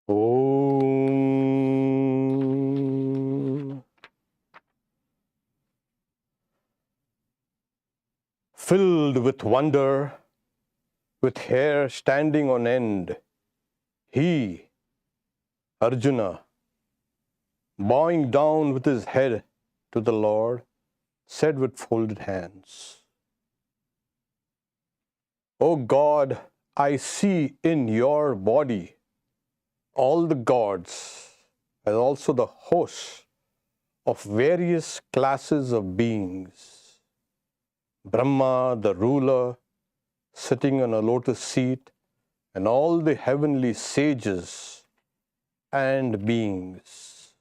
Om. Filled with wonder, with hair standing on end, he, Arjuna, bowing down with his head to the Lord, said with folded hands, O God, I see in your body all the gods and also the hosts of various classes of beings. Brahma, the ruler, sitting on a lotus seat, and all the heavenly sages and beings.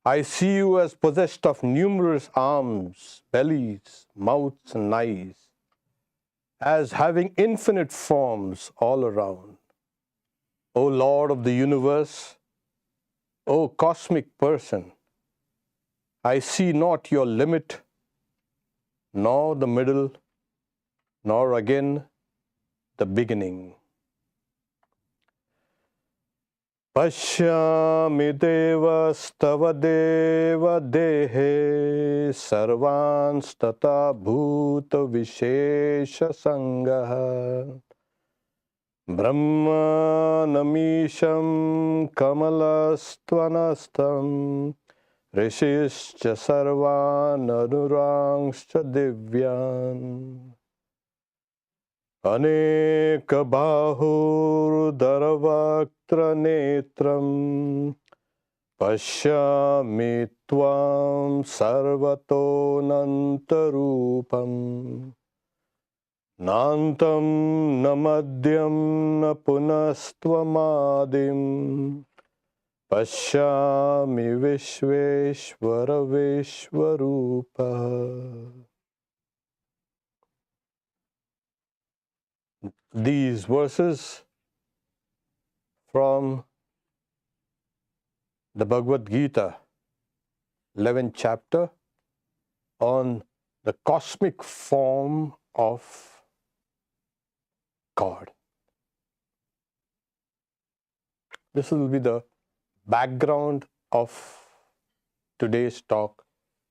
I see you as possessed of numerous arms, bellies, mouths, and eyes, as having infinite forms all around. O Lord of the universe, O cosmic person, I see not your limit, nor the middle, nor again the beginning. Pashyami devastava deva dehe sarvanstata bhuta vishesha sangaha brahmanamisham kamalastvanastam rishishcha sarvan anurangscha divyan Aneka bahur daravaktra netram pashyami tvam sarvato nantarupam nantam namadyam na punastvamadim pashyami vishveshvara vishvarupa. These verses from the Bhagavad Gita, 11th chapter, on the cosmic form of God. This will be the background of today's talk,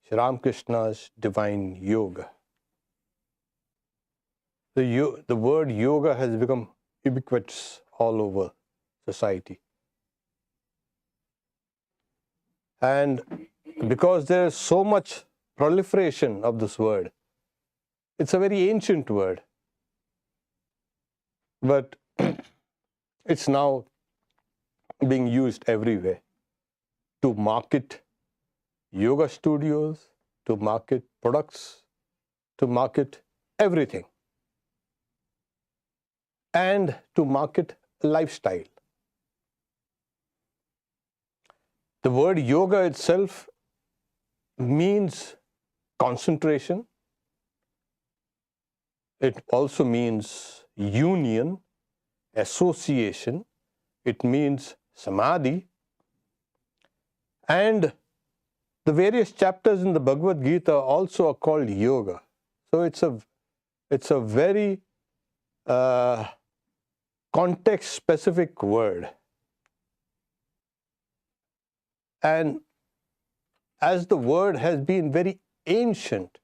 Sri Ramakrishna's Divine Yoga. The word yoga has become ubiquitous all over society. And because there is so much proliferation of this word, it's a very ancient word. But it's now being used everywhere to market yoga studios, to market products, to market everything, and to market lifestyle. The word yoga itself means concentration. It also means union, association. It means samadhi. And the various chapters in the Bhagavad Gita also are called yoga. So it's a very context-specific word. And as the word has been very ancient,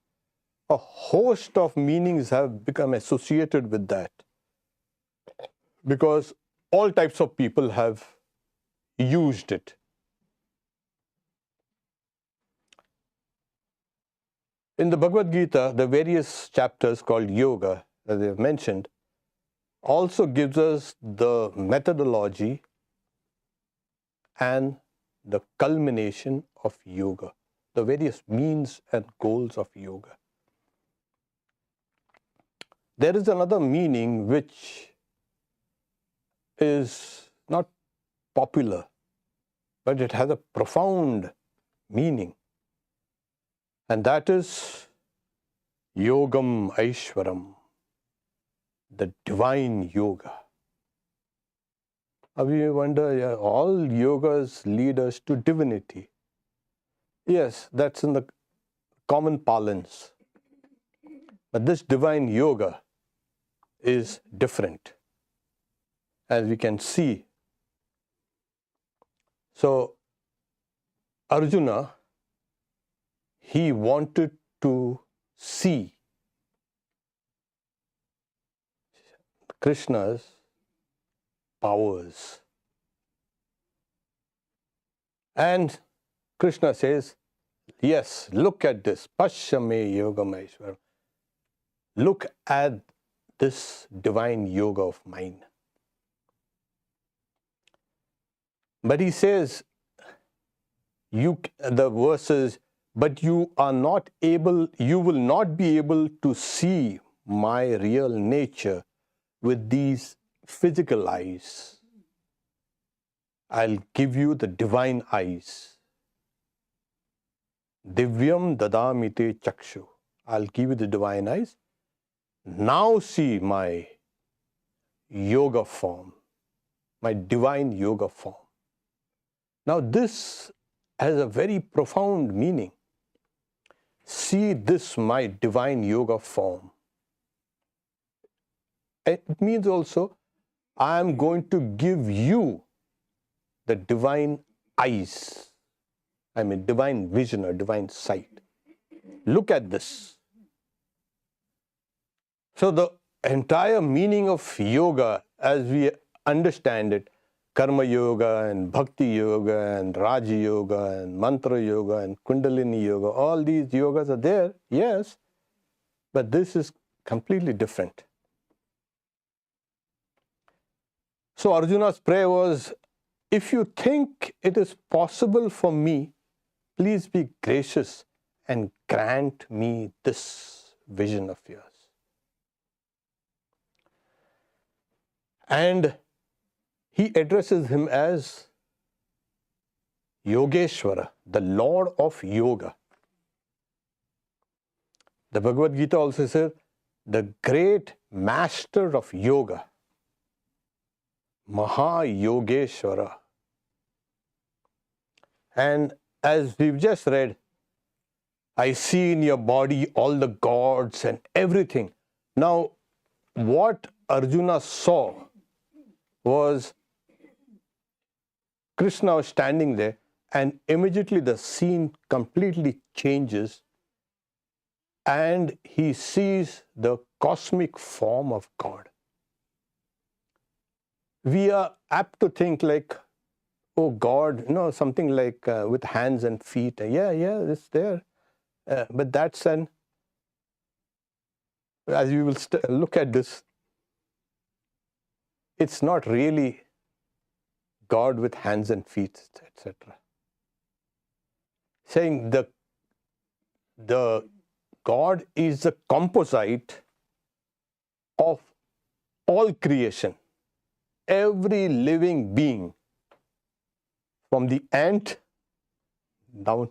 a host of meanings have become associated with that, because all types of people have used it. In the Bhagavad Gita, the various chapters called yoga, as I have mentioned, also gives us the methodology and the culmination of yoga, the various means and goals of yoga. There is another meaning which is not popular, but it has a profound meaning, and that is Yogam Ishwaram, the divine yoga. Now we wonder, all yogas lead us to divinity. Yes, that's in the common parlance. But this divine yoga is different. As we can see So Arjuna, he wanted to see Krishna's powers. And Krishna says, yes, look at this. Pashyame yogam Ishwara. Look at this divine yoga of mine. But he says, the verses, but you will not be able to see my real nature with these physical eyes. I'll give you the divine eyes. Divyam dadamite chakshu. I'll give you the divine eyes. Now see my yoga form, my divine yoga form. Now this has a very profound meaning. See this, my divine yoga form. It means also, I am going to give you the divine eyes. I mean, divine vision or divine sight. Look at this. So the entire meaning of yoga, as we understand it, Karma Yoga and Bhakti Yoga and Raja Yoga and Mantra Yoga and Kundalini Yoga, all these yogas are there, yes, but this is completely different. So Arjuna's prayer was, if you think it is possible for me, please be gracious and grant me this vision of yours. And he addresses him as Yogeshwara, the Lord of Yoga. The Bhagavad Gita also says, the great master of yoga, Maha Yogeshwara. And as we've just read, I see in your body all the gods and everything. Now, what Arjuna saw was Krishna was standing there, and immediately the scene completely changes and he sees the cosmic form of God. We are apt to think like, oh God, something like with hands and feet. Yeah, it's there. But that's as we will look at this, it's not really God with hands and feet, etc. Saying the God is the composite of all creation, every living being, from the ant down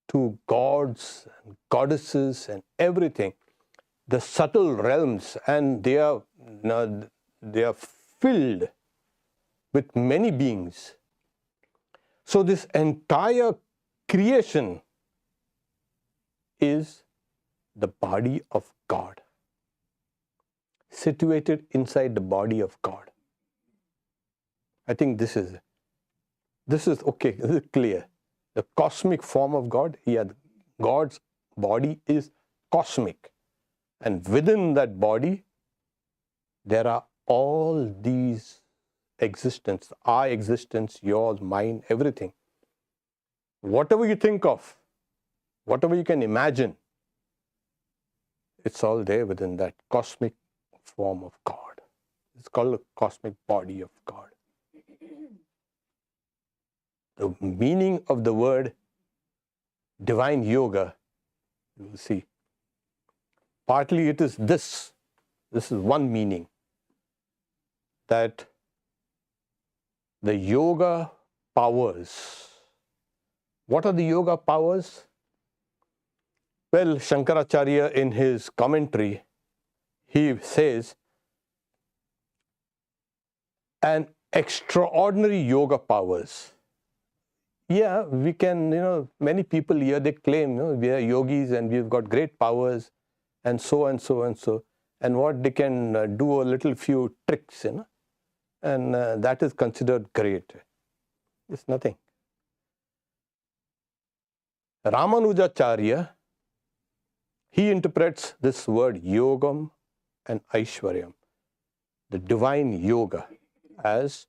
to gods and goddesses and everything, the subtle realms, and they are filled with many beings. So this entire creation is the body of God, situated inside the body of God. I think this is okay, this is clear. The cosmic form of God, God's body is cosmic. And within that body, there are all these existence, our existence, yours, mine, everything. Whatever you think of, whatever you can imagine, it's all there within that cosmic form of God. It's called the cosmic body of God. The meaning of the word divine yoga, you will see. Partly it is this. This is one meaning. That the yoga powers. What are the yoga powers? Well, Shankaracharya in his commentary, he says, an extraordinary yoga powers. Yeah, we can, many people here, they claim, we are yogis and we've got great powers and so and so and so. And what they can do a little few tricks, and that is considered great. It's nothing. Ramanujacharya, he interprets this word yogam and aishwaryam, the divine yoga, as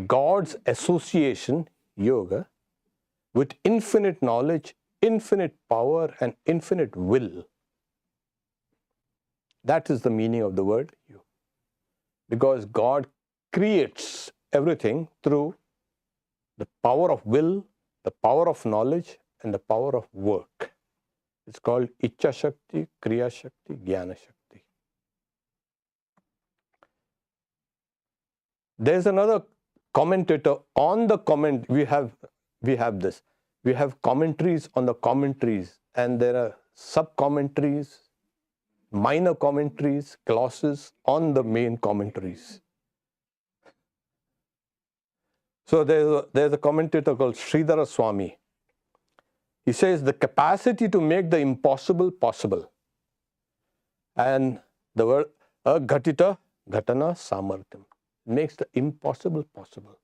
God's association, yoga, with infinite knowledge, infinite power, and infinite will. That is the meaning of the word yoga. Because God creates everything through the power of will, the power of knowledge, and the power of work. It's called Ichcha Shakti, Kriya Shakti, Jnana Shakti. There's another commentator on the comment. We have this. We have commentaries on the commentaries, and there are sub-commentaries, minor commentaries, glosses on the main commentaries. So there's a commentator called Sridhara Swami. He says the capacity to make the impossible possible. And the word aghatita ghatana samartham makes the impossible possible.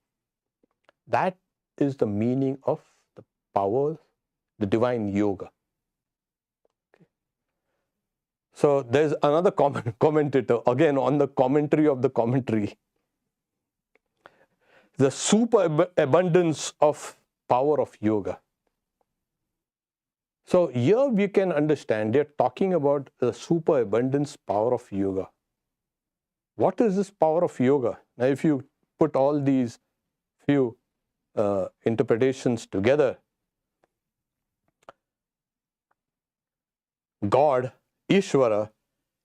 That is the meaning of the power, the divine yoga. Okay. So there's another commentator, again on the commentary of the commentary. The superabundance of power of yoga. So here we can understand they're talking about the superabundance power of yoga. What is this power of yoga? Now if you put all these few interpretations together, God, Ishwara,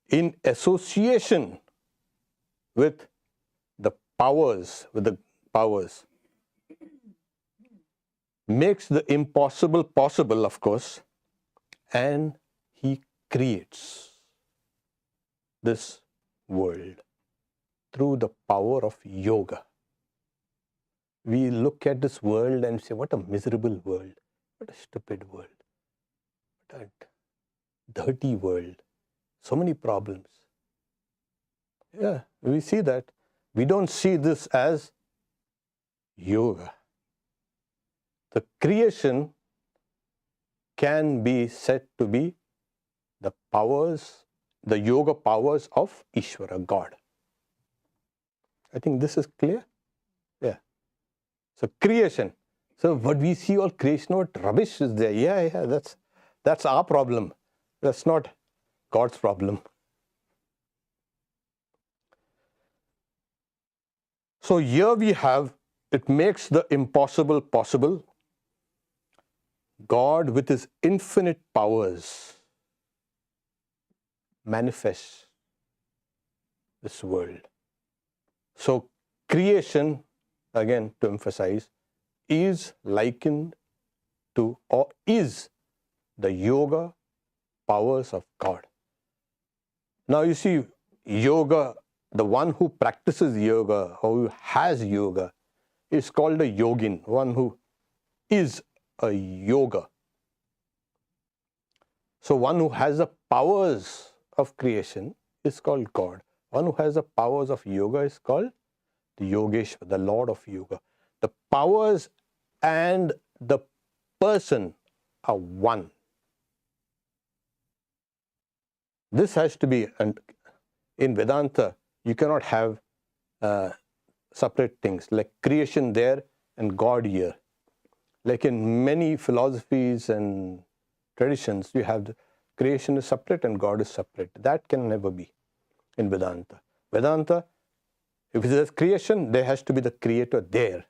in association with the powers, makes the impossible possible, of course, and he creates this world through the power of yoga. We look at this world and say, what a miserable world, what a stupid world, what a dirty world, so many problems. Yeah, we see that. We don't see this as yoga. The creation can be said to be the powers, the yoga powers of Ishwara, God. I think this is clear. Yeah. So creation. So what we see all creation, what rubbish is there? Yeah, that's our problem. That's not God's problem. So here we have, it makes the impossible possible. God with his infinite powers manifests this world. So creation, again to emphasize, is likened to or is the yoga powers of God. Now you see, yoga, the one who practices yoga, who has yoga, is called a yogin, one who is a yoga. So one who has the powers of creation is called God. One who has the powers of yoga is called the Yogeshwar, the Lord of Yoga. The powers and the person are one. This has to be, and in Vedanta, you cannot have separate things like creation there and God here. Like in many philosophies and traditions, you have the creation is separate and God is separate. That can never be in Vedanta. Vedanta, if there's creation, there has to be the creator there.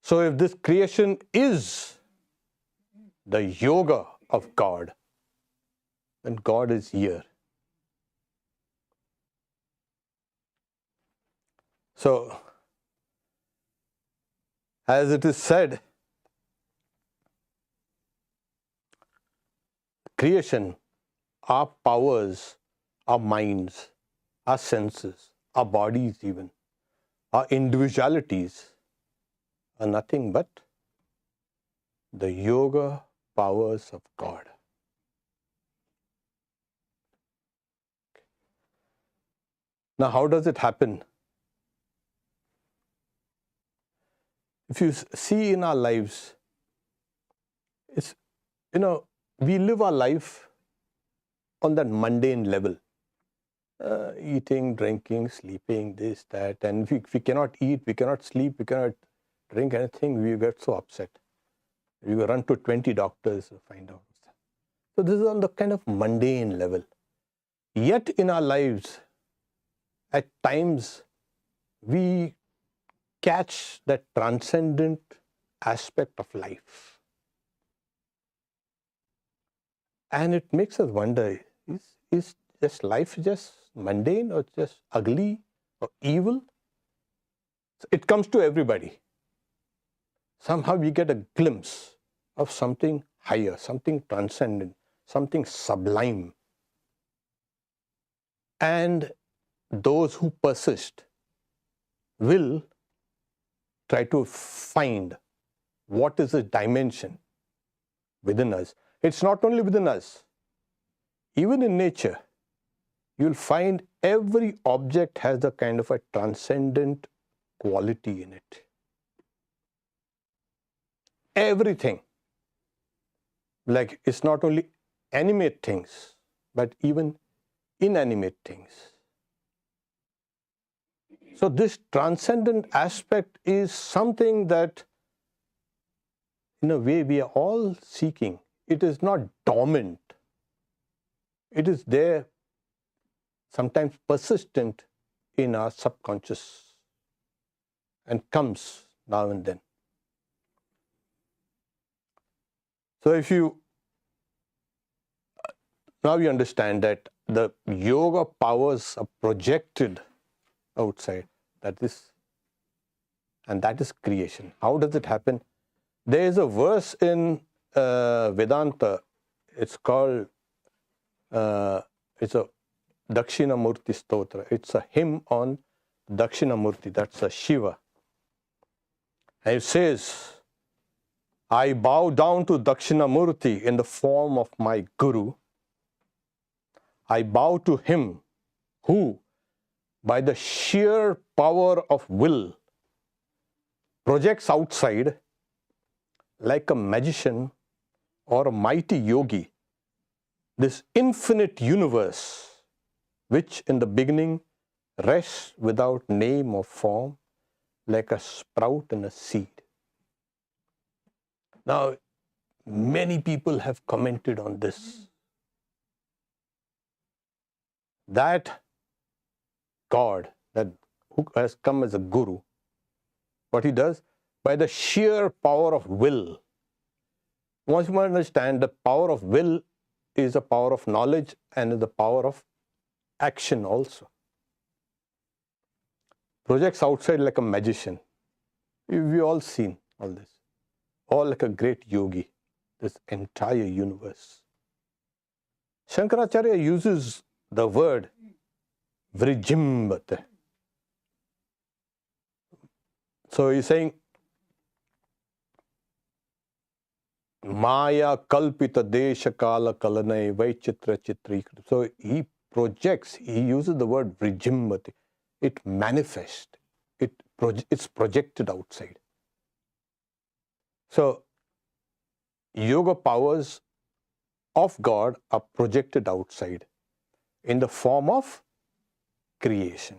So if this creation is the yoga of God, then God is here. So, as it is said, creation, our powers, our minds, our senses, our bodies even, our individualities are nothing but the yoga powers of God. Now, how does it happen? if you see in our lives, it's, we live our life on that mundane level. Eating, drinking, sleeping, this, that. And if we cannot eat, we cannot sleep, we cannot drink anything, we get so upset. We run to 20 doctors to find out. So this is on the kind of mundane level. Yet in our lives, at times, we catch that transcendent aspect of life. And it makes us wonder, is just life just mundane or just ugly or evil? It comes to everybody. Somehow we get a glimpse of something higher, something transcendent, something sublime. And those who persist will try to find what is the dimension within us. It's not only within us. Even in nature, you'll find every object has a kind of a transcendent quality in it. Everything. Like, it's not only animate things, but even inanimate things. So this transcendent aspect is something that, in a way, we are all seeking. It is not dormant. It is there, sometimes persistent in our subconscious and comes now and then. So now you understand that the yoga powers are projected outside, that is creation. How does it happen? There is a verse in Vedanta, it's called, it's a Dakshinamurti Stotra. It's a hymn on Dakshinamurti, that's a Shiva. And it says, I bow down to Dakshinamurti in the form of my Guru. I bow to him who, by the sheer power of will, projects outside like a magician or a mighty yogi this infinite universe, which in the beginning rests without name or form, like a sprout in a seed. Now, many people have commented on this. That God, who has come as a guru, what he does, by the sheer power of will. Once you understand, the power of will is the power of knowledge and is the power of action also. Projects outside like a magician. We've all seen all this. All like a great yogi, this entire universe. Shankaracharya uses the word vrijimbate. So he's saying, Maya kalpita desha kala kalanai vaichitra chitri. So he projects, he uses the word vrijimbate. It manifests, it's projected outside. So yoga powers of God are projected outside in the form of creation.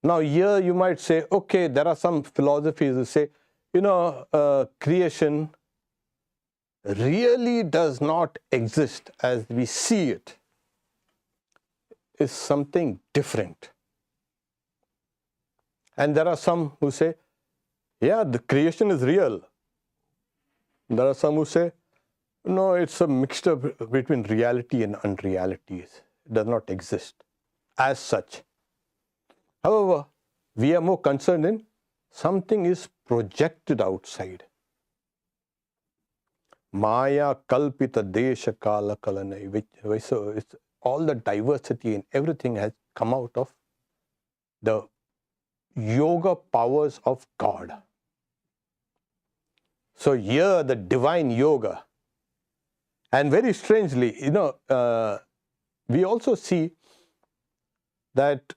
Now here you might say, okay, there are some philosophies that say, creation really does not exist as we see it. It's something different. And there are some who say, yeah, the creation is real. There are some who say, no, it's a mixture between reality and unrealities. It does not exist as such. However, we are more concerned in something is projected outside. Maya kalpita desha kala kalanai, which so it's all the diversity and everything has come out of the yoga powers of God. So here the divine yoga, and very strangely, we also see that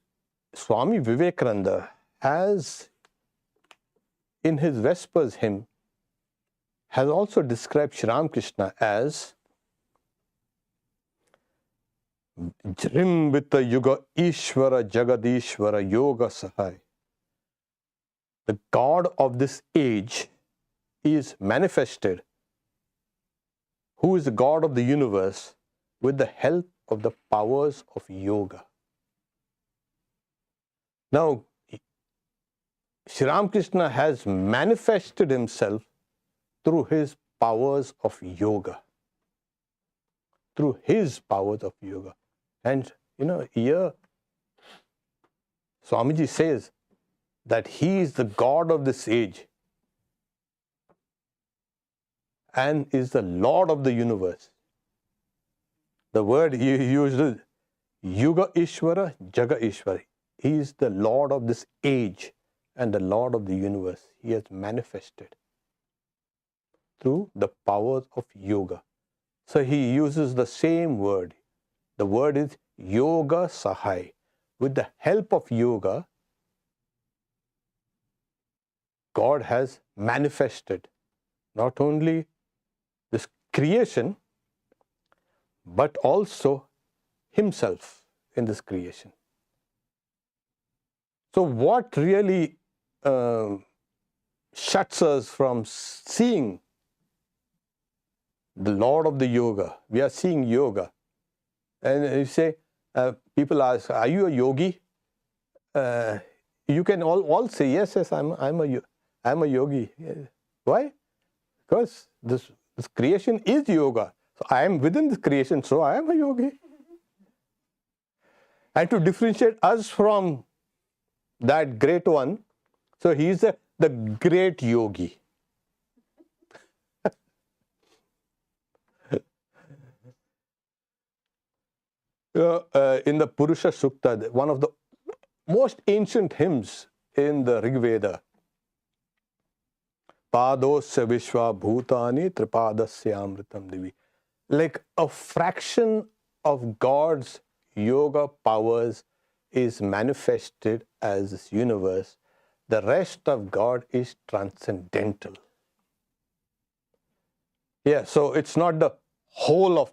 Swami Vivekananda has in his Vespers hymn, has also described Sri Ramakrishna as Jrim with the Yuga Ishwara Jagadishwara Yoga Sahai. The God of this age is manifested, who is the God of the universe, with the help of the powers of yoga. Now, Sri Ramakrishna has manifested himself through his powers of yoga. Through his powers of yoga. And, here Swamiji says that he is the God of this age and is the Lord of the universe. The word he used is Yuga Ishwara, Jaga Ishwara. He is the Lord of this age and the Lord of the universe. He has manifested through the powers of yoga. So he uses the same word. The word is Yoga Sahai. With the help of yoga, God has manifested not only this creation, but also himself in this creation. So what really shuts us from seeing the Lord of the yoga? We are seeing yoga. And you say, people ask, are you a yogi? You can all say, yes, I'm a yogi. Why? Because this creation is yoga. So I am within this creation, so I am a yogi. And to differentiate us from that great one, so he is the great yogi. In the Purusha Sukta, one of the most ancient hymns in the Rig Veda, Padosya Vishwa Bhutani Tripadasya Amritam Divi. Like a fraction of God's yoga powers is manifested as this universe. The rest of God is transcendental. Yeah, so it's not the whole of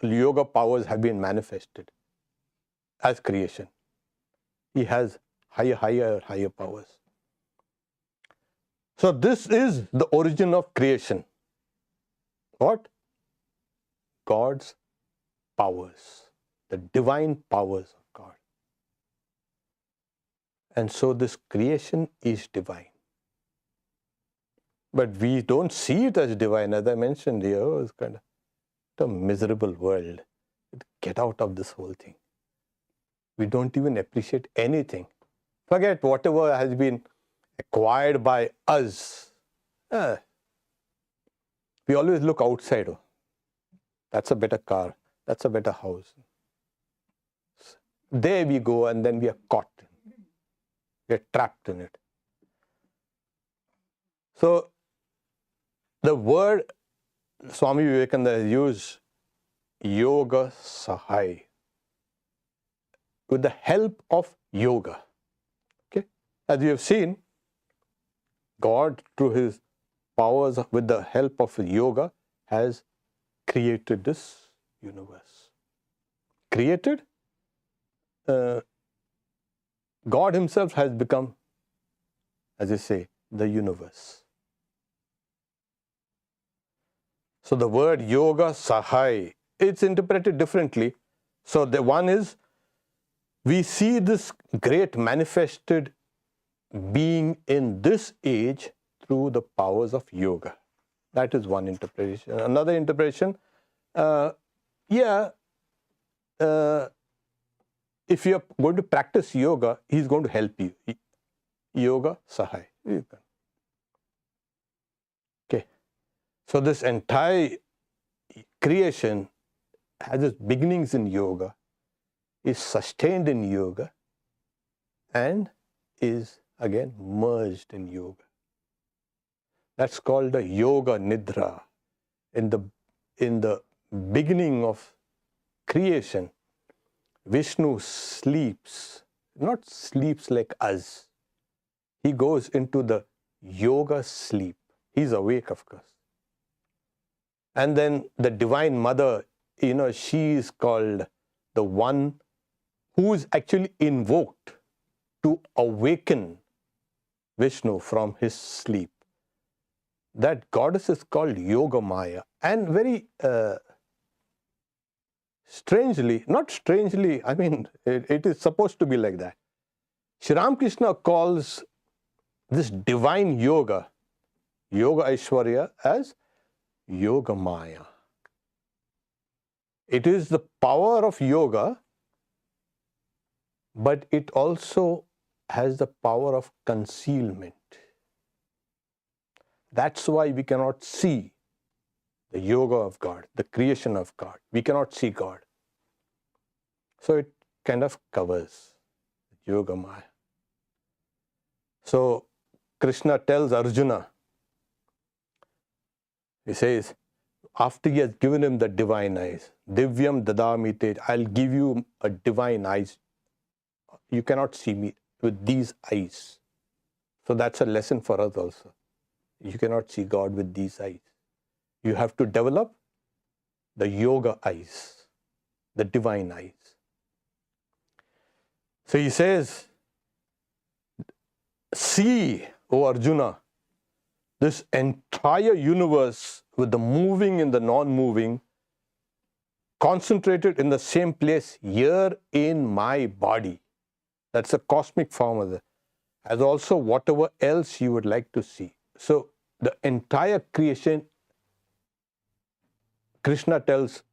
yoga powers have been manifested as creation. He has higher powers. So this is the origin of creation. What? God's powers, the divine powers of God. And so this creation is divine. But we don't see it as divine. As I mentioned here, it's kind of a miserable world. Get out of this whole thing. We don't even appreciate anything. Forget whatever has been acquired by us. We always look outside. Oh, that's a better car. That's a better house. There we go, and then we are caught. We are trapped in it. So, the word Swami Vivekananda used, Yoga Sahai, with the help of yoga. Okay? As you have seen, God, through his powers, with the help of yoga, has created this universe. Created, God himself has become, as I say, the universe. So the word Yoga Sahai, it's interpreted differently. So the one is, we see this great manifested being in this age through the powers of yoga. That is one interpretation. Another interpretation, if you are going to practice yoga, he is going to help you. Yoga Sahai. Okay. So this entire creation has its beginnings in yoga, is sustained in yoga, and is again merged in yoga. That's called the yoga nidra. In the beginning of creation, Vishnu sleeps, not sleeps like us. he goes into the yoga sleep. He's awake, of course. And then the Divine Mother, she is called the one who is actually invoked to awaken Vishnu from his sleep. That goddess is called Yoga Maya. And very strangely, not strangely, I mean, it is supposed to be like that. Sri Ramakrishna calls this divine yoga, Yoga Ishwara, as Yoga Maya. It is the power of yoga, but it also has the power of concealment. That's why we cannot see the yoga of God, the creation of God. We cannot see God. So it kind of covers Yoga Maya. So Krishna tells Arjuna, he says, after he has given him the divine eyes, Divyam dadami te, I'll give you a divine eyes. You cannot see me with these eyes. So that's a lesson for us also. You cannot see God with these eyes. You have to develop the yoga eyes, the divine eyes. So he says, see, O Arjuna, this entire universe with the moving and the non-moving, concentrated in the same place here in my body. That's a cosmic form of it. As also whatever else you would like to see. So the entire creation, Krishna tells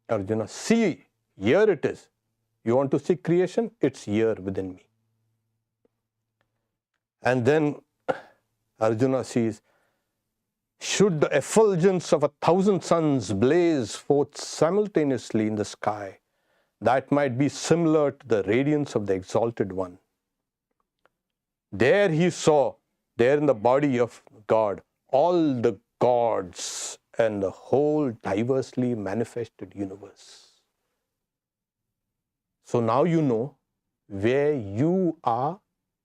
Arjuna, see, here it is. You want to see creation? It's here within me. And then Arjuna sees, should the effulgence of 1,000 suns blaze forth simultaneously in the sky, that might be similar to the radiance of the Exalted One. There he saw, there in the body of God, all the gods and the whole diversely manifested universe. So now you know where you are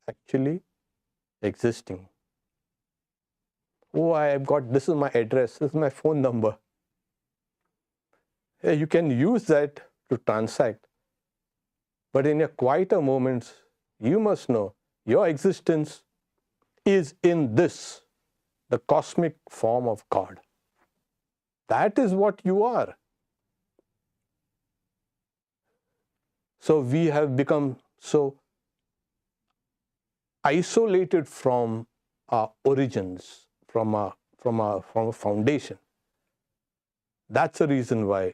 actually existing. Oh, I've got, this is my address, this is my phone number. Yeah, you can use that to transact. But in your quieter moments, you must know your existence is in this, the cosmic form of God. That is what you are. So we have become so isolated from our origins, from a foundation. That's the reason why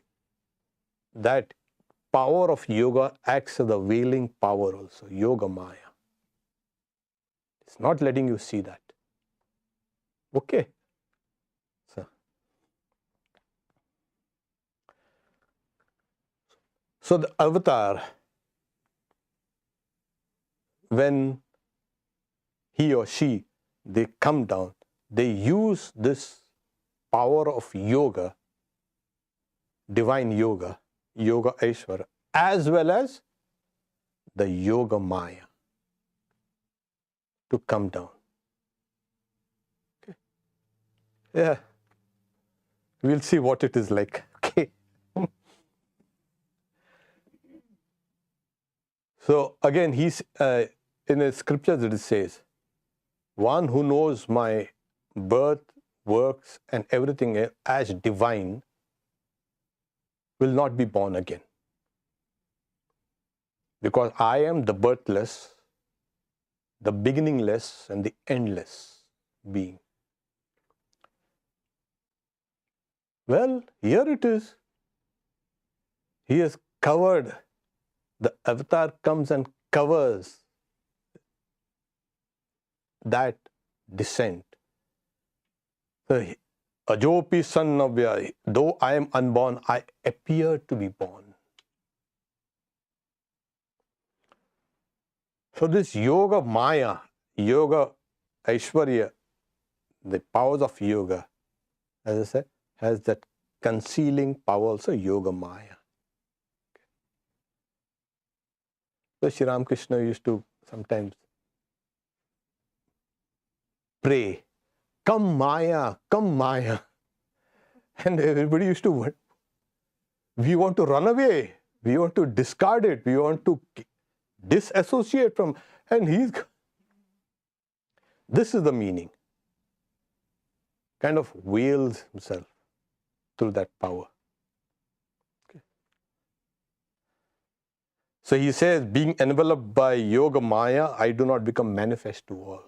that power of yoga acts as a veiling power also, Yoga Maya. It's not letting you see that. Okay. So the avatar, when he or she, they come down, they use this power of yoga, divine yoga, Yoga Ishwara, as well as the Yoga Maya to come down. Okay. Yeah. We'll see what it is like. Okay. So again, he's in the scriptures it says, one who knows my birth, works, and everything as divine will not be born again. Because I am the birthless, the beginningless, and the endless being. Well, here it is. He has covered, the avatar comes and covers that descent. So, Ajopi son Navya, though I am unborn, I appear to be born. So this Yoga Maya, Yoga Aishwarya, the powers of yoga, as I said, has that concealing power also, Yoga Maya. So Sri Ramakrishna used to sometimes pray, come Maya, come Maya. And everybody used to, we want to run away. We want to discard it. We want to disassociate from, and this is the meaning. Kind of wails himself through that power. Okay. So he says, being enveloped by Yoga Maya, I do not become manifest to all.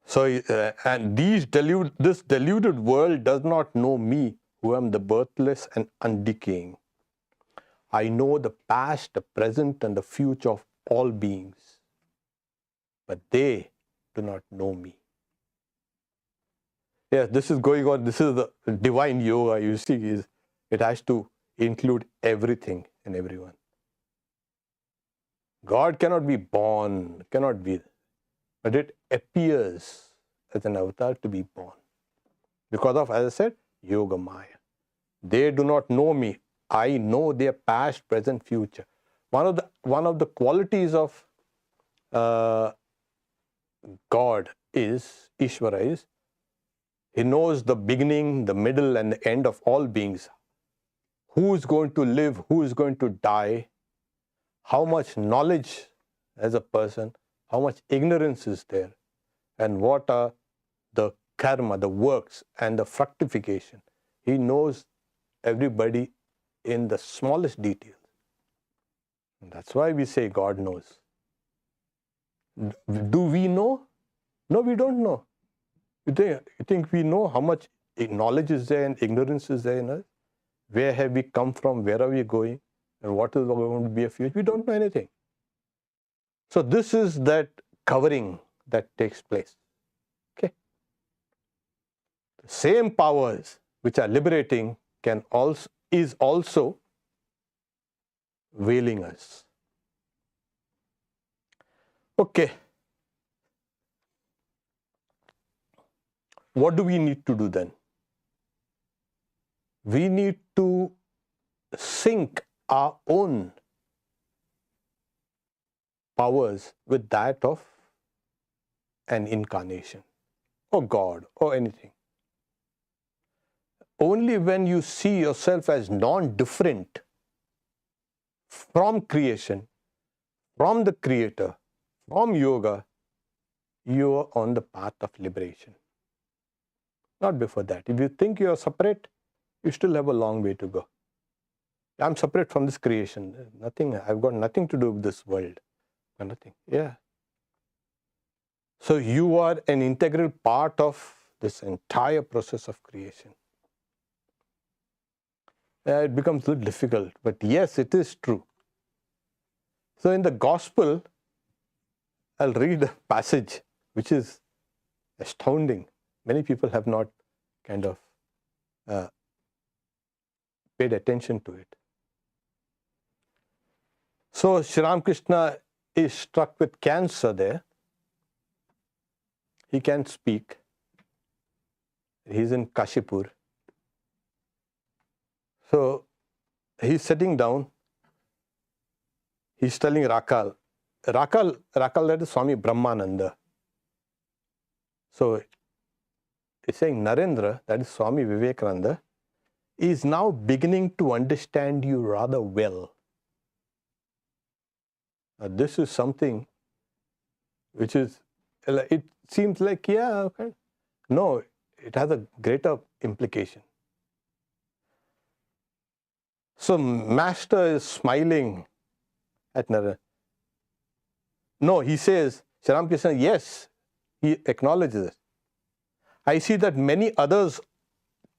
So, and this deluded world does not know me, who am the birthless and undecaying. I know the past, the present, and the future of all beings, but they do not know me. Yes, this is going on. This is the divine yoga. You see, it has to include everything and everyone. God cannot be born, cannot be, but it appears as an avatar to be born. Because of, as I said, Yoga Maya. They do not know me. I know their past, present, future. One of the qualities of God is, Ishwara is, he knows the beginning, the middle, and the end of all beings. Who is going to live, who is going to die, how much knowledge as a person, how much ignorance is there, and what are the karma, the works, and the fructification. He knows everybody in the smallest details. And that's why we say God knows. Do we know? No, we don't know. You think we know how much knowledge is there and ignorance is there in us? Where have we come from? Where are we going? And what is going to be a future? We don't know anything. So this is that covering that takes place. Okay. The same powers which are liberating is also veiling us. Okay. What do we need to do then? We need to sync our own powers with that of an incarnation or God or anything. Only when you see yourself as non-different from creation, from the Creator, from yoga, you are on the path of liberation. Not before that. If you think you are separate, you still have a long way to go. I'm separate from this creation. Nothing. I've got nothing to do with this world. Nothing. Yeah. So you are an integral part of this entire process of creation. It becomes a little difficult, but yes, it is true. So in the Gospel, I'll read a passage which is astounding. Many people have not kind of paid attention to it. So Sri Ramakrishna is struck with cancer there. He can't speak. He's in Kashipur. So he's sitting down. He's telling Rakal, that is Swami Brahmananda. So he's saying Narendra, that is Swami Vivekananda, is now beginning to understand you rather well. This is something which is, it seems like, yeah, okay. No, it has a greater implication. So Master is smiling at Narendra. No, he says, Sri Ramakrishna, yes, he acknowledges it. I see that many others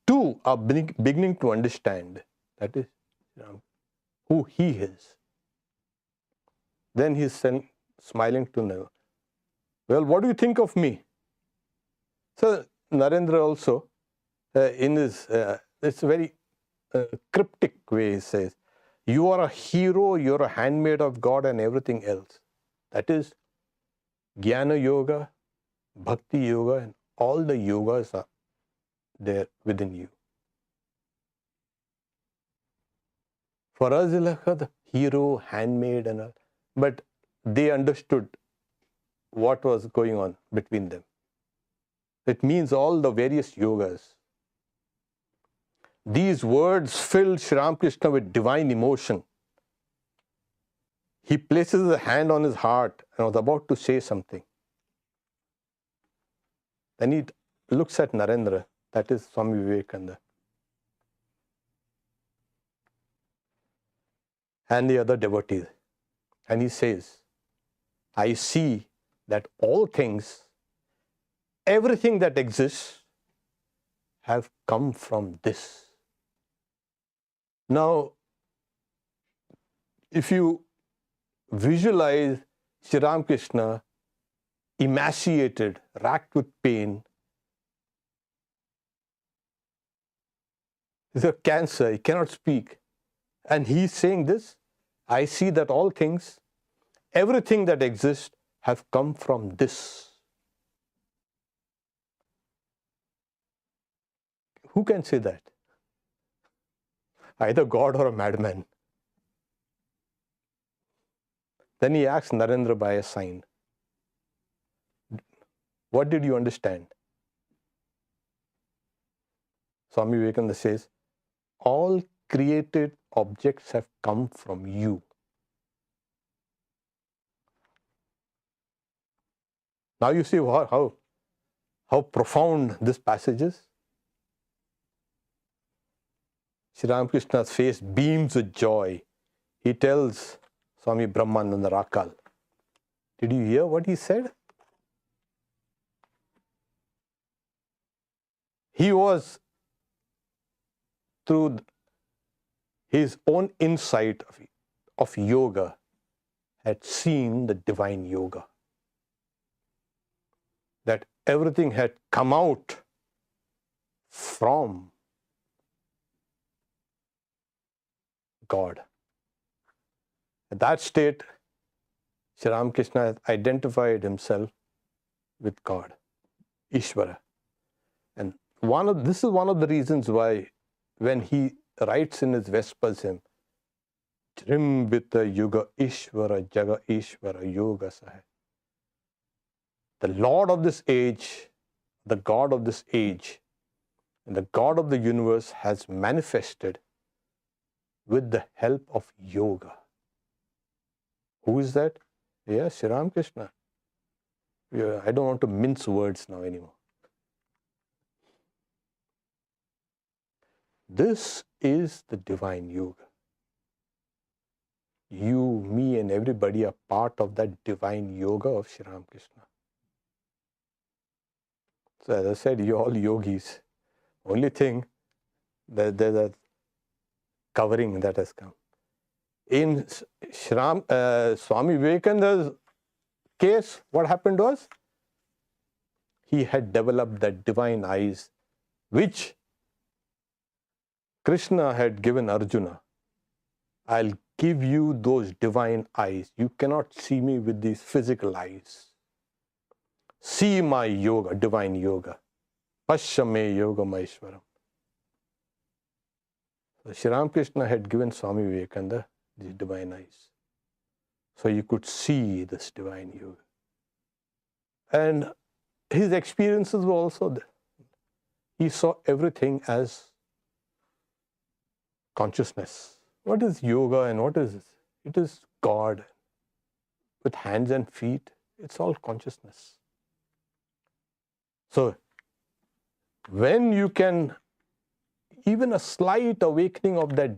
too are beginning to understand. That is who he is. Then he's smiling to Narendra. Well, what do you think of me? So Narendra also, in his, it's a very cryptic way, he says, you are a hero, you're a handmaid of God and everything else. That is Jnana Yoga, Bhakti Yoga, and all the yogas are there within you. For us, it's like the hero, handmaid, and all. But they understood what was going on between them. It means all the various yogas. These words filled Sri Ramakrishna with divine emotion. He places a hand on his heart and was about to say something. Then he looks at Narendra, that is Swami Vivekananda, and the other devotees. And he says, I see that all things, everything that exists, have come from this. Now, if you visualize Sri Ramakrishna emaciated, racked with pain, he's a cancer, he cannot speak. And he's saying this, I see that all things, everything that exists, have come from this. Who can say that? Either God or a madman. Then he asks Narendra by a sign, what did you understand? Swami Vivekananda says, all created objects have come from you. Now you see how profound this passage is. Sri Ramakrishna's face beams with joy. He tells Swami Brahmananda Rakal, did you hear what he said? He was, through his own insight of yoga, had seen the divine yoga. That everything had come out from God. At that state, Sri Ramakrishna identified himself with God, Ishwara. And this is one of the reasons why when he writes in his Vespers hymn, Trimbita Yuga Ishwara Jaga Ishwara Yoga Saha. The Lord of this age, the God of this age, and the God of the universe has manifested with the help of yoga. Who is that? Yes, Sri Ramakrishna. I don't want to mince words now anymore. This is the divine yoga. You, me, and everybody are part of that divine yoga of Sri Ramakrishna. So as I said, you're all yogis. Only thing, there's a covering that has come. In Swami Vivekananda's case, what happened was, he had developed that divine eyes, which Krishna had given Arjuna. I'll give you those divine eyes. You cannot see me with these physical eyes. See my yoga, divine yoga. Pashyame yoga maishwaram. So Sri Ramakrishna had given Swami Vivekananda these divine eyes. So you could see this divine yoga. And his experiences were also there. He saw everything as consciousness. What is yoga and what is this? It is God with hands and feet. It's all consciousness. So when you can, even a slight awakening of that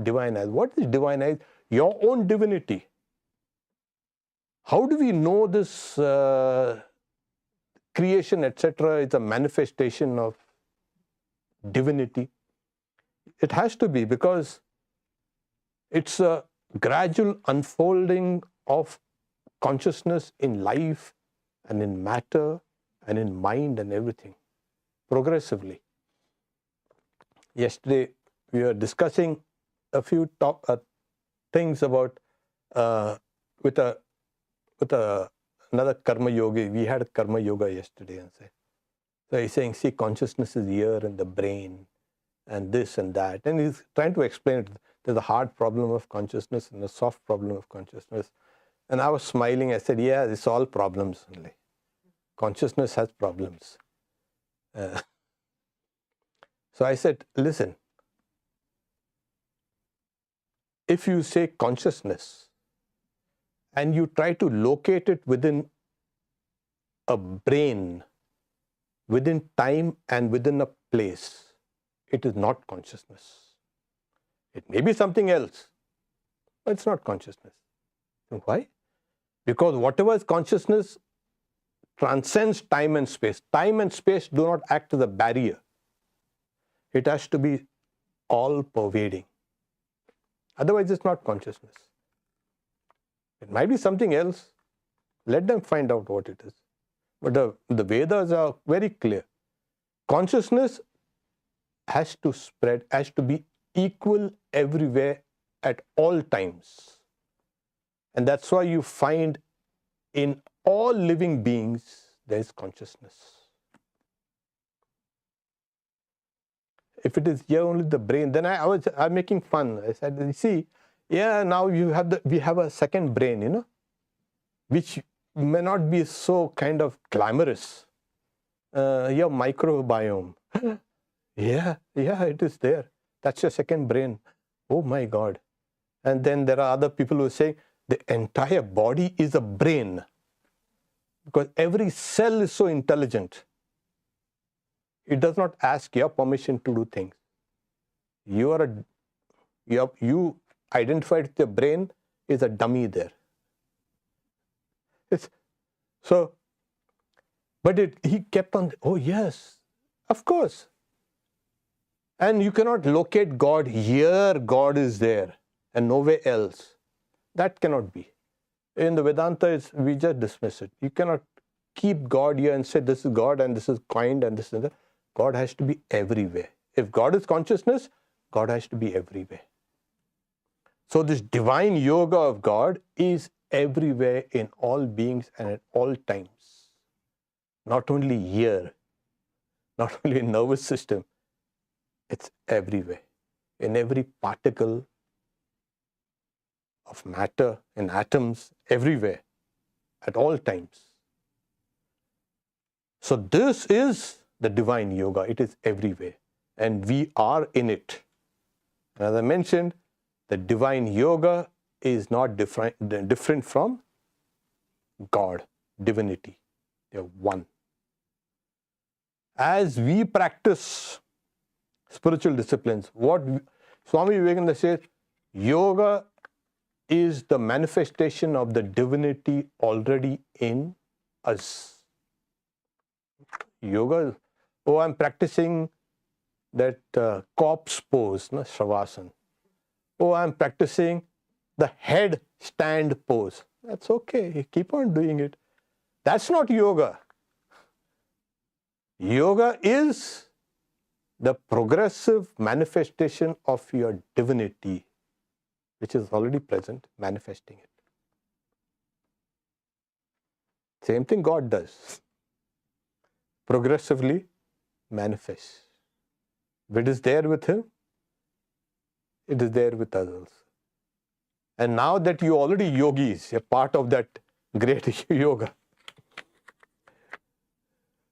divine eyes. What is divine eyes? Your own divinity. How do we know this creation, etc., is a manifestation of divinity? It has to be, because it's a gradual unfolding of consciousness in life and in matter and in mind and everything, progressively. Yesterday, we were discussing a few things about with another karma yogi. We had a karma yoga yesterday, and so he's saying, see, consciousness is here in the brain, and this and that, and he's trying to explain it. There's a hard problem of consciousness and a soft problem of consciousness. And I was smiling. I said, yeah, it's all problems only. Consciousness has problems. So I said, listen, if you say consciousness and you try to locate it within a brain, within time and within a place, it is not consciousness. It may be something else, but it's not consciousness. Why? Because whatever is consciousness transcends time and space. Time and space do not act as a barrier. It has to be all-pervading. Otherwise, it's not consciousness. It might be something else. Let them find out what it is. But the Vedas are very clear. Consciousness has to spread, has to be equal everywhere at all times. And that's why you find in all living beings, there is consciousness. If it is here only the brain, then I'm making fun. I said, you see, yeah, now we have a second brain, you know, which may not be so kind of glamorous. Your microbiome. Yeah, it is there. That's your second brain. Oh my God. And then there are other people who say the entire body is a brain. Because every cell is so intelligent. It does not ask your permission to do things. You identified with your brain is a dummy there. He kept on, oh yes, of course. And you cannot locate God here, God is there, and nowhere else. That cannot be. In the Vedanta, we just dismiss it. You cannot keep God here and say this is God and this is kind and this is that. God has to be everywhere. If God is consciousness, God has to be everywhere. So this divine yoga of God is everywhere in all beings and at all times. Not only here, not only in nervous system, it's everywhere. In every particle of matter, in atoms, everywhere, at all times. So this is the divine yoga. It is everywhere. And we are in it. As I mentioned, the divine yoga is not different from God, divinity. They are one. As we practice spiritual disciplines, what Swami Vivekananda says, yoga is the manifestation of the divinity already in us. Yoga, oh, I'm practicing that corpse pose, no, Shavasana. Oh, I'm practicing the head stand pose. That's okay. Keep on doing it. That's not yoga. Yoga is the progressive manifestation of your divinity, which is already present, manifesting it. Same thing God does. Progressively manifests. If it is there with Him, it is there with others. And now that you already yogis, you're part of that great yoga.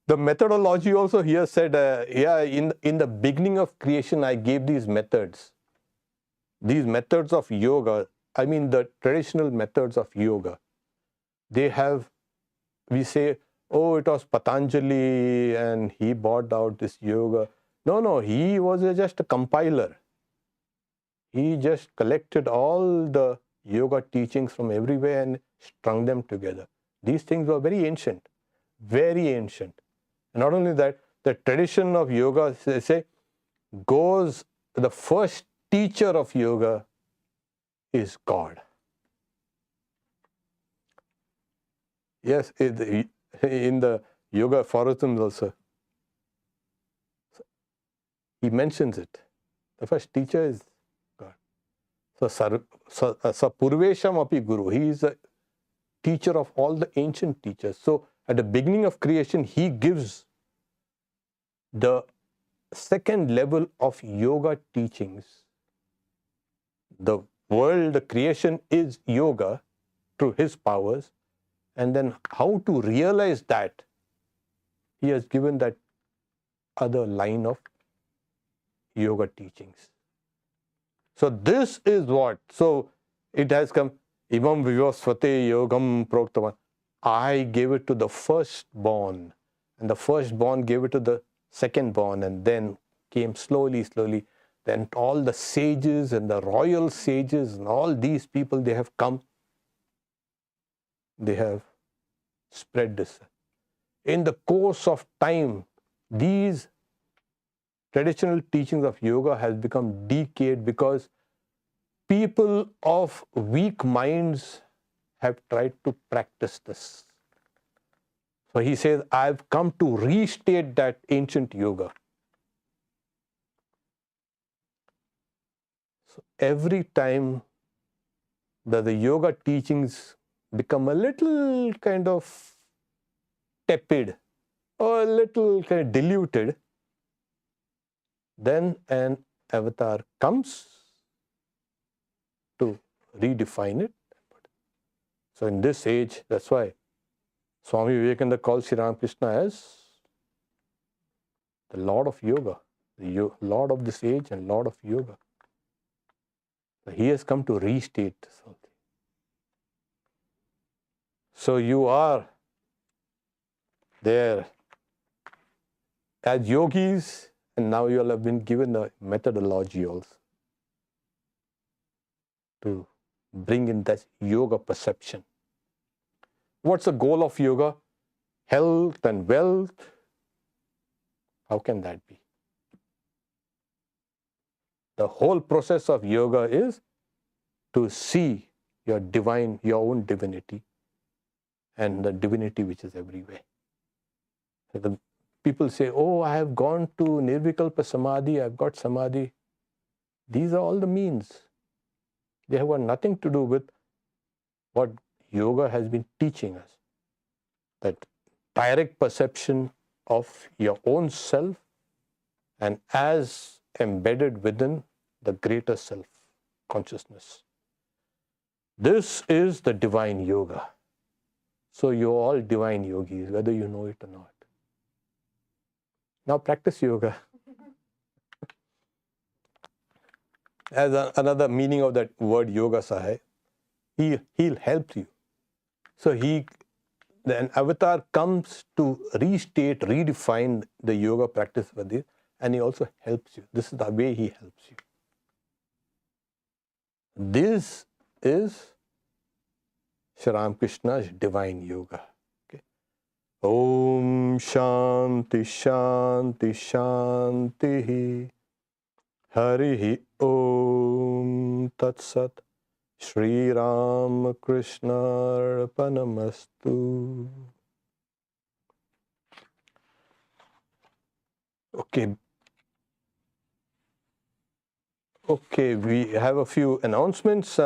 The methodology also here said, in the beginning of creation, I gave these methods. These methods of yoga, I mean the traditional methods of yoga. They have, we say, oh, it was Patanjali and he brought out this yoga. No, he was just a compiler. He just collected all the yoga teachings from everywhere and strung them together. These things were very ancient, very ancient. And not only that, the tradition of yoga, they say, goes, the first teacher of yoga is God. Yes, in the Yoga aphorisms also, he mentions it. The first teacher is God. So Purvesham api Guru. He is a teacher of all the ancient teachers. So at the beginning of creation, he gives the second level of yoga teachings. The world, the creation is yoga, through his powers. And then how to realize that, he has given that other line of yoga teachings. So this is what, so it has come, Imam Vivasvate Yogam Proktavan. I gave it to the firstborn, and the firstborn gave it to the secondborn, and then came slowly, slowly. Then all the sages and the royal sages and all these people, they have come. They have spread this. In the course of time, these traditional teachings of yoga has become decayed because people of weak minds have tried to practice this. So he says, I've come to restate that ancient yoga. So every time that the yoga teachings become a little kind of tepid or a little kind of diluted, then an avatar comes to redefine it. So in this age, that's why Swami Vivekananda calls Sri Ramakrishna as the Lord of Yoga, the Lord of this age and Lord of Yoga. So he has come to restate this whole thing. So you are there as yogis, and now you all have been given a methodology also to bring in that yoga perception. What's the goal of yoga? Health and wealth. How can that be? The whole process of yoga is to see your divine, your own divinity, and the divinity which is everywhere. So the people say, oh, I have gone to Nirvikalpa Samadhi, I've got Samadhi. These are all the means. They have got nothing to do with what yoga has been teaching us. That direct perception of your own self and as embedded within the greater self consciousness. This is the divine yoga. So you're all divine yogis, whether you know it or not. Now practice yoga. As another meaning of that word yoga sahay, he'll help you. So an avatar comes to restate, redefine the yoga practice with you, and he also helps you. This is the way he helps you. This is Sri Ramakrishna's divine yoga. Okay. Om Shanti Shanti Shanti Harihi Om Tat Sat Shri Ramakrishna Arpanamastu. Okay, we have a few announcements.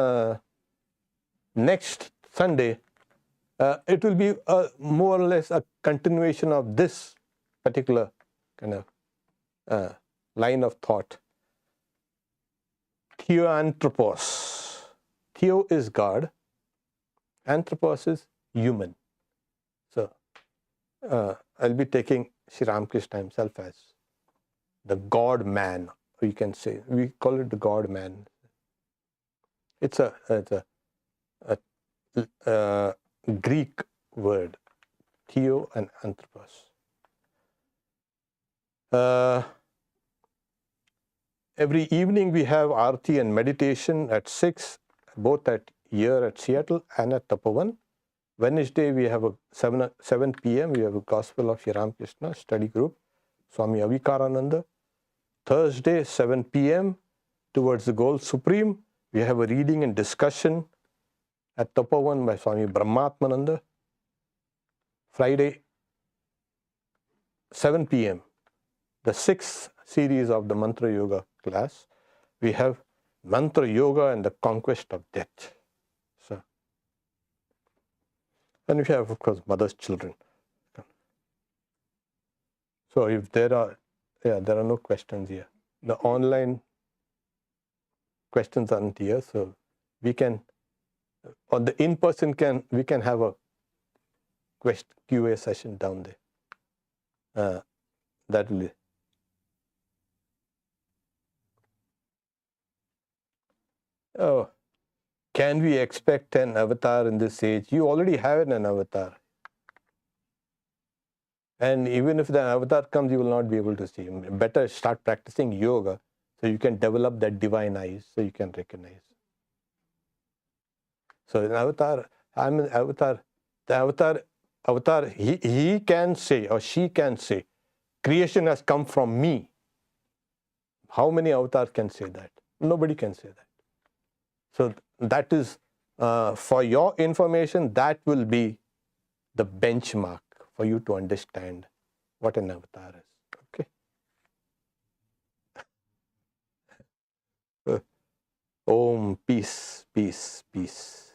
Next Sunday, it will be more or less a continuation of this particular kind of line of thought. Theoanthropos. Theo is God, anthropos is human. So, I'll be taking Sri Ramakrishna himself as the God man, or you can say, we call it the God man. It's a Greek word, theo and anthropos. Every evening we have Aarti and meditation at 6, both here at Seattle and at Tapovan. Wednesday we have a 7 p.m. we have a Gospel of Sri Ramakrishna study group, Swami Avikarananda. Thursday 7 p.m. towards the goal supreme, we have a reading and discussion at Tapovan by Swami Brahmatmananda. Friday 7 p.m. the 6th series of the Mantra Yoga class, we have Mantra Yoga and the Conquest of Death. So, and we have, of course, Mother's Children. So if there are no questions here. The online questions aren't here, so we can On the in-person, we can have a QA session down there. That will be. Oh, can we expect an avatar in this age? You already have an avatar. And even if the avatar comes, you will not be able to see him. Better start practicing yoga so you can develop that divine eyes so you can recognize. So an avatar, I'm an avatar. The avatar, he can say or she can say, creation has come from me. How many avatars can say that? Nobody can say that. So that is, for your information, that will be the benchmark for you to understand what an avatar is. Okay. Om, peace, peace, peace.